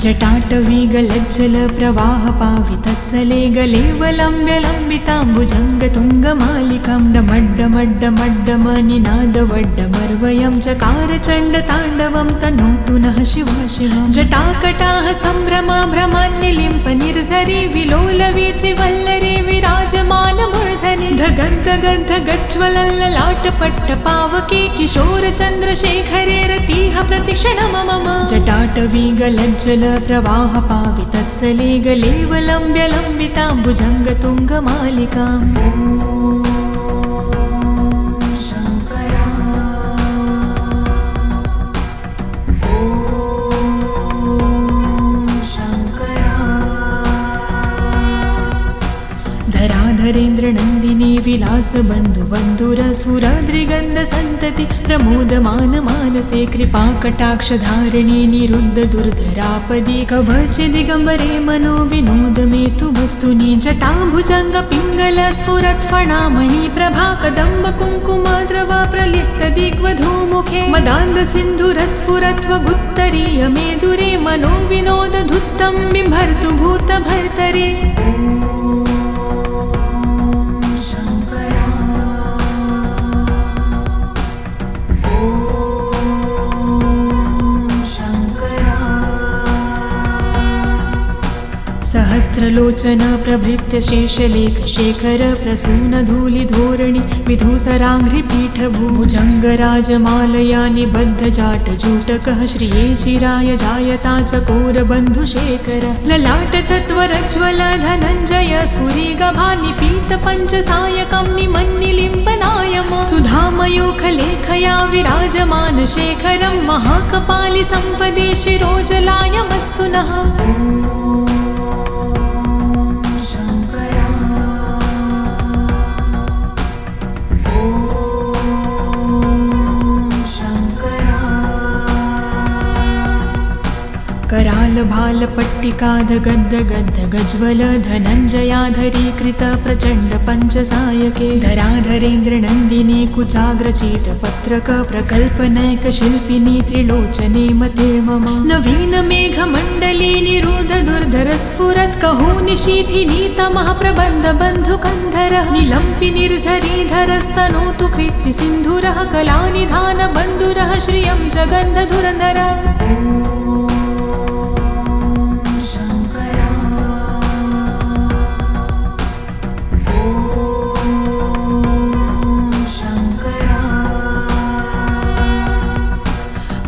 जटाटवी गलज्जल प्रवाह पावितत्सले गलेवलम्ब्य लम्बिताम्बुजङ्गतुङ्गमालिकां डमड्डमड्डमड्डमनिनादवड्डमर्वयं चकार चण्डताण्डवं तनोतु नः शिवा शिवं। जटाकटाः सम्भ्रमा भ्रमान्यलिम्प निर्झरी विलोलवीचि वल्लरी विराजमानमूर्धनि धगद्धगद्धगज्ज्वलल्ललाटपट्टपावके किशोरचन्द्रशेखरे रतिः प्रतिक्षणं मम। जटाटवी गलज्जल प्रवाह पावितत्सले गलेवलम्ब्य लम्बिताम्बुजङ्गतुङ्गमालिकाम्। धराधरेन्द्र नन्दिनी विलास बन्धु बन्धुरसुराद्रिगन्ध सन्तति प्रमोदमान मानसे कृपाकटाक्षधारिणी निरुद्ध दुर्धरापदि कवच दिगम्बरे मनो विनोद मेतु वस्तुनि जटाभुजङ्ग पिङ्गल स्फुरत् फणामणि प्रभा कदम्ब कुङ्कुमाद्रवा प्रलिप्त दिग्वधूमुखे मदान्ध सिन्धुरस्फुरत्वगुत्तरीय मेदुरे मनो विनोद धुत्तं बिभर्तु भूत भर्तरे। सहस्रलोचन प्रभृत्य शेषलेख शेखर प्रसून धूलिधोरणि विधूसराङ्घ्रिपीठ भुजङ्गराजमालया निबद्ध जाट जूटकः श्रिये चिराय जायता चकोरबन्धुशेखर ललाट चत्वरज्वल धनञ्जय स्फुरिगभानिपीत पञ्चसायकं निमन्निलिम्बनायम सुधामयूखलेखया विराजमान शेखरं महाकपालि सम्पदे शिरोजलायमस्तु नः। कराल भाल पट्टिकाध गद्द गद्द गज्वल धनञ्जयाधरीकृत प्रचण्ड पञ्चसायके धराधरेन्द्र नन्दिनी कुचाग्रचित पत्रक प्रकल्पनैक शिल्पिनी त्रिलोचने मते मम। नवीन मेघमण्डली निरुद्ध दुर्धर स्फुरत् कहुनिशीथिनी तमः प्रबन्ध बन्धुकन्धरः निलम्पि निर्झरीधरस्तनोतु कृत्ति सिन्धुरः कलानिधान बन्धुरः श्रियं जगन्ध धुरधरः।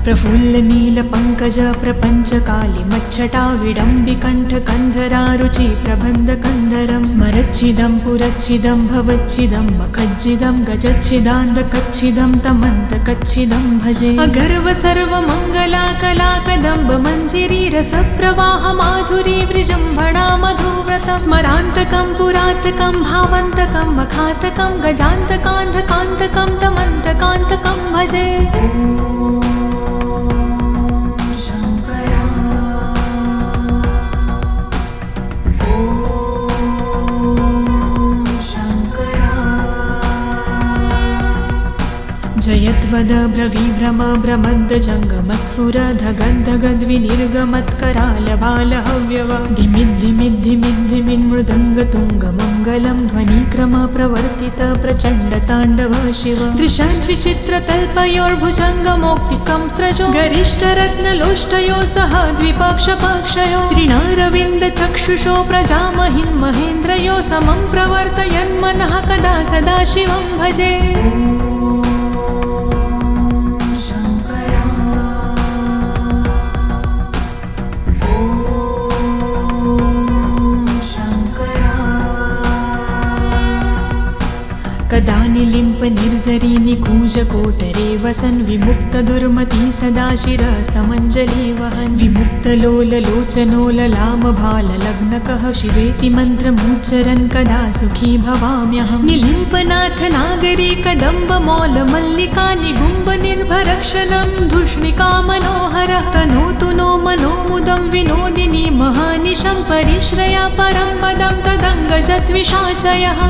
प्रफुल्ल नील पंकज प्रपंच काली मच्छटा विडम्बिकण्ठ कन्धरारुचि प्रबन्ध कन्धरं स्मरच्छिदं पुरच्छिदं भवच्छिदं मखज्जिदं गजच्छिदान्ध कच्छिदं तमन्त कच्छिदं भजे। अगर्व सर्वमङ्गला कला कदम्ब मञ्जिरी रसप्रवाह माधुरी विजृम्भणा मधुव्रतं स्मरान्तकं पुरातकं भावन्तकं मखातकं गजान्तकान्धकान्तकं तमन्तकान्तकं भजे। जयत्वद ब्रवीभ्रम ब्रमद्द जङ्गमस्फुर धगद्धगद्विनिर्गमत्कराल बालहव्यव धिमिद्धिमिद्धिमिन्मृदङ्गतुङ्गमङ्गलं ध्वनिक्रम प्रवर्तित प्रचण्ड ताण्डव शिव। दृशद्विचित्रतल्पयोर्भुजङ्गमौक्तिकं स्रजो गरिष्ठरत्नलोष्टयो सह द्विपक्षपाक्षयो त्रिणारविन्द चक्षुषो प्रजामहिन् महेन्द्रयो समं प्रवर्तयन्मनः कदा सदा शिवं भजे। कदा निलिम्प निर्झरी निकूज कोटरे वसन् विमुक्त दुर्मती सदा शिरस्तमञ्जलि वहन् विमुक्त लोल लोचनो ललाम भाल लग्नकः शिवेति मन्त्रमुच्चरन् कदा सुखी भवाम्यहम्। निलिम्पनाथ नागरी कदम्ब मौल मल्लिका निगुम्ब निर्भर लक्षणं धूष्णिका मनोहरः तनोतु नो मनोमुदं विनोदिनी महानिशं परिश्रया परं पदं तदङ्गजद्विषाचयः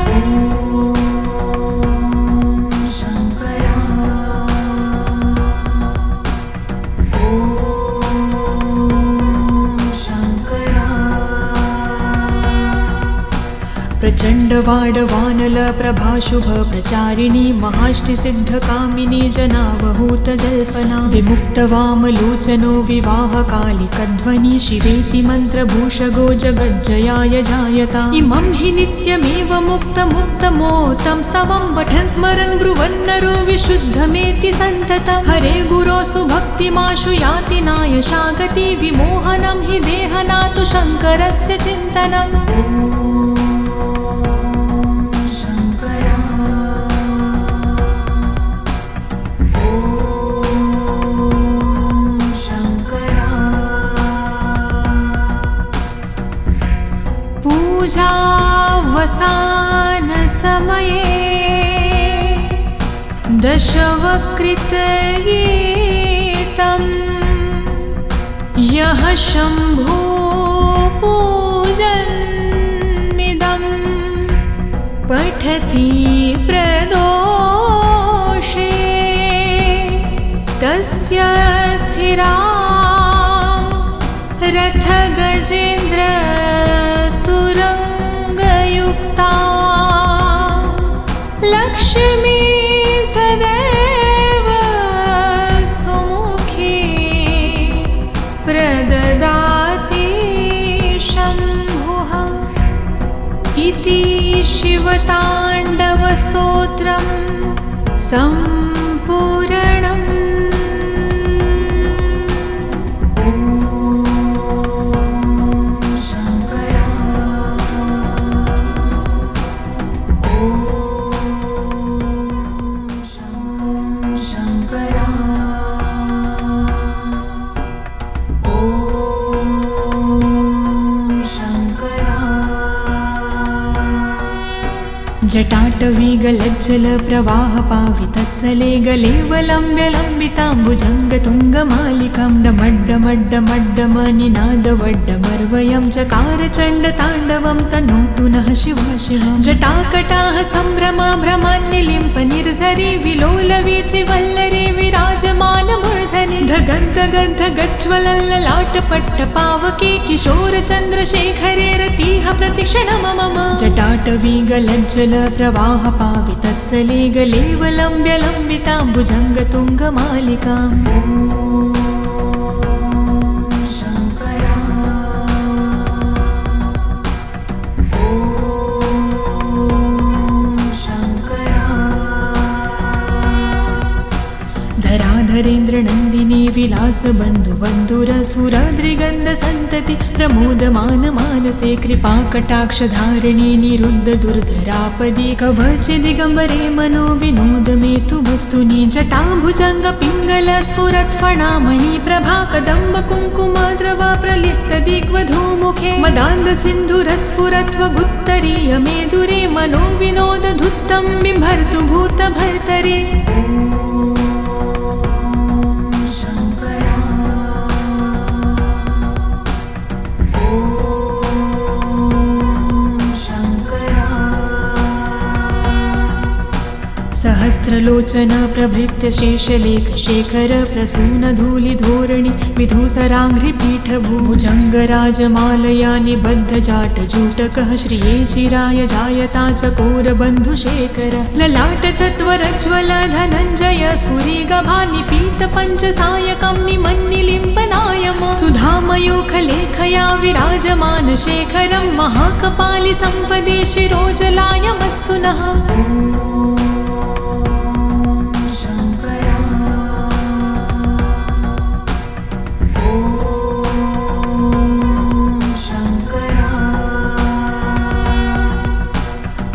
प्रचण्डवाडवानल प्रभाशुभ प्रचारिणी महाष्टिसिद्धकामिनी जनावहूतजल्पना विमुक्तवामलोचनो विवाहकालिकध्वनि शिवेति मन्त्रभूषगो जगज्जयाय जायता इमं हि नित्यमेव मुक्तमुत्तमोत्तं स्तवं पठन् स्मरन् ब्रुवन्नरो विशुद्धमेति सन्ततं हरे गुरो सुभक्तिमाशु याति नायशागति विमोहनं हि देहनातु शङ्करस्य चिन्तनम् पूजावसानसमये दशवक्त्रगीतं यः शम्भो पूजन्मिदं पठति प्रदोषे तस्य स्थिरा रथगजेन्द्र लक्ष्मी सदैव सुमुखी प्रददाति शम्भुः इति शिवताण्डवस्तोत्रं सम्पूर्णम् जटाटवीगलज्जल प्रवाहपावितत्सले गलेवलम्ब्यलम्बिताम्बुजङ्गतुङ्गमालिकां डमड्डमड्डमड्डमनिनादवड्डमर्वयं चकारचण्डताण्डवं तनोतु नः शिवा शिवं जटाकटाः सम्भ्रमा भ्रमान्निलिम्प निर्झरी विलोलवीचि वल्लरी विराजमानमूर्धनि धगद्धगद्धगज्ज्वलल्ललाटपट्टपावके किशोरचन्द्रशेखरे रतिः प्रतिक्षणं मम जटाटवीगलज्जल प्रवाहपावितत्सले गलेवलम्ब्यलम्बिताम्बुजङ्गतुङ्गमालिकाम् धराधरेन्द्रनन्दिनी विलासबन्धुबन्धुरसुराद्रिगन्धसन्तति प्रमोदमानमानसे कृपाकटाक्षधारिणी निरुद्धदुर्धरापदि कवचदिगम्बरे मनो विनोदमेतु वस्तुनि जटाभुजङ्गपिङ्गलस्फुरत्फणामणि प्रभा कदम्बकुङ्कुमद्रवा प्रलिप्तदिग्वधूमुखे मदान्धसिन्धुरस्फुरत्वगुत्तरीयमेधुरे मनो विनोदधुत्तं बिभर्तु भूतभर्तरे सहस्रलोचन प्रभृत्य शेषलेख शेखर प्रसून धूलिधोरणि विधूसराङ्घ्रिपीठभुजङ्गराजमालया निबद्धजाटजूटकः श्रिये चिराय जायता चकोरबन्धुशेखर ललाटचत्वरज्वल धनञ्जय स्फुरिगभानिपीतपञ्चसायकं निमन्निलिम्पनायम सुधामयोखलेखया विराजमान शेखरं महाकपालि सम्पदे शिरोजलायमस्तु नः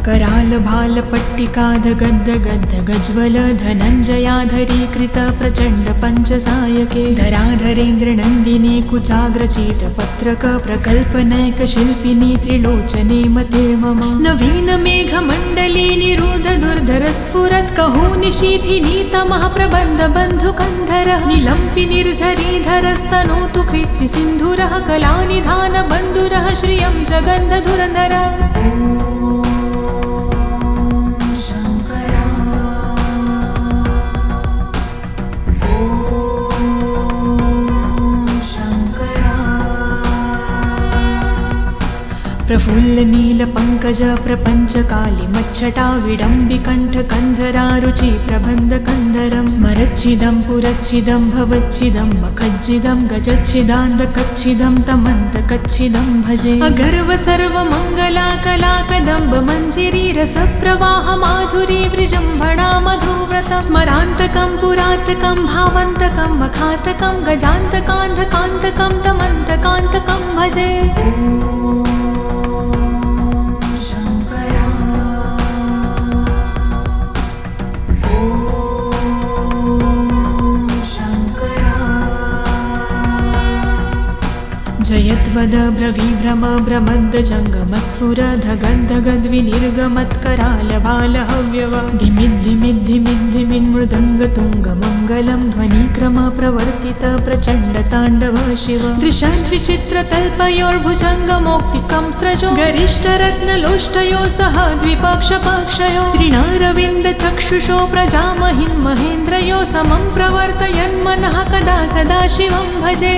करालभाल कालपट्टिकाधगद् गद् गज्वल धनञ्जयाधरीकृत प्रचण्ड पञ्चसायके धराधरेन्द्र नन्दिनी कुचाग्रचित्रपत्रक प्रकल्पनैक शिल्पिनी त्रिलोचने मते मम नवीन मेघमण्डली निरुध दुर्धर स्फुरत् कहोनि शीथिनी तमः प्रबन्ध बन्धुकन्धरः निलम्पि निर्झरीधरस्तनोतु कृत्ति सिन्धुरः कलानिधान बन्धुरः श्रियं जगन्धधुरधरः प्रफुल्ल नील पंकज प्रपंच काली मच्छटा विडम्बिकण्ठ कन्धरा रुचि प्रबन्ध कन्धरं स्मरच्छिदं पुरच्छिदं भवच्छिदं मखज्जिदं गजच्छिदान्धकच्छिदं तमन्तकच्छिदं भजे अगर्व सर्वमङ्गला कला कदम्ब मञ्जिरी रसप्रवाह माधुरी विजृम्भणा मधुव्रतं स्मरान्तकं पुरातकं भावन्तकं मखातकं गजान्तकान्धकान्तकं तमन्तकान्तकं भजे जयद्वद ब्रवीभ्रम भ्रमद् जङ्गमस्फुर धगद्धगद्विनिर्गमत्करालबालहव्यव धिमिद्धिमिद्धिमिन्मृदङ्गतुङ्गमङ्गलं ध्वनिक्रम प्रवर्तित प्रचण्ड ताण्डव शिव दृशद्विचित्रतल्पयोर्भुजङ्गमौक्तिकं स्रजो गरिष्ठरत्नलोष्टयो सह द्विपक्षपक्षयो त्रिणारविन्द चक्षुषो प्रजामहिन् महेन्द्रयो समं प्रवर्तयन्मनः कदा सदा शिवं भजे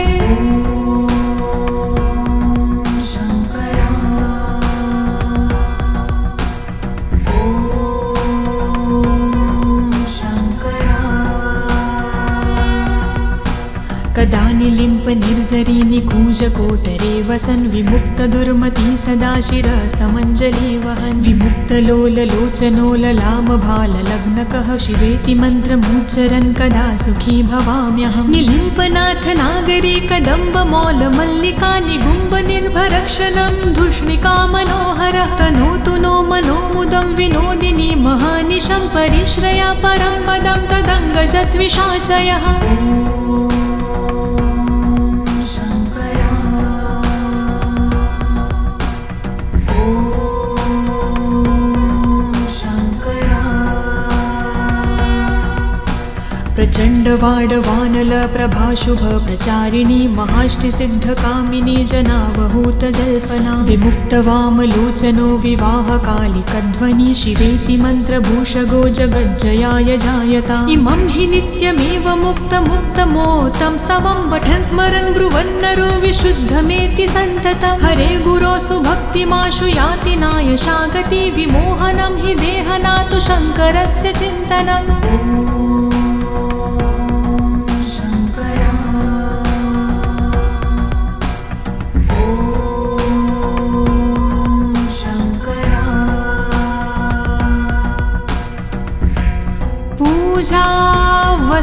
कदा निलिम्प निर्झरी निकूज कोटरे वसन् विमुक्त दुर्मती सदा शिरस्तमञ्जलि वहन् विमुक्त लोल लोचनो ललाम भाल लग्नकः शिवेति मन्त्रमुच्चरन् कदा सुखी भवाम्यहं निलिम्पनाथ नागरी कदम्ब मौल मल्लिका निगुम्ब निर्भरक्षलं धूष्णिका मनोहरः तनोतु नो मनोमुदं विनोदिनी महानिशं परिश्रया परं पदं तदङ्गजद्विषाचयः प्रचण्ड वाडवानल प्रभाशुभ प्रचारिणी महाष्टिसिद्धकामिनी जनावहूत जल्पना विमुक्त वामलोचनो विवाहकालिकध्वनि शिवेति मन्त्रभूषगो जगज्जयाय जायता इमं हि नित्यमेव मुक्तमुक्तमोतं स्तवं पठन् स्मरन् ब्रुवन्नरो विशुद्धमेति सन्ततं हरे गुरो सुभक्तिमाशु याति नायशागति विमोहनं हि देहनातु शङ्करस्य चिन्तनम्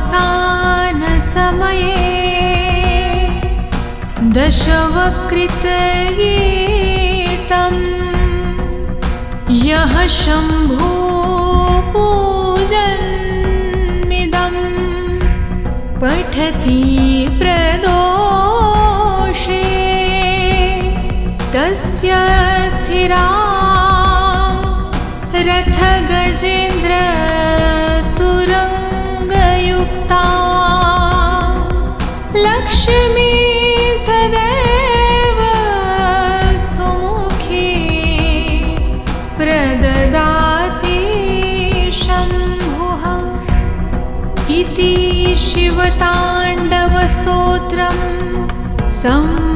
पूजावसान समये दशवक्त्रगीतं यः शम्भो पूजन्मिदं पठति प्रदोषे तस्य स्थिरा रथगजेन्द्र लक्ष्मी सदैव सुमुखी प्रददाति शम्भुः इति शिवताण्डवस्तोत्रम्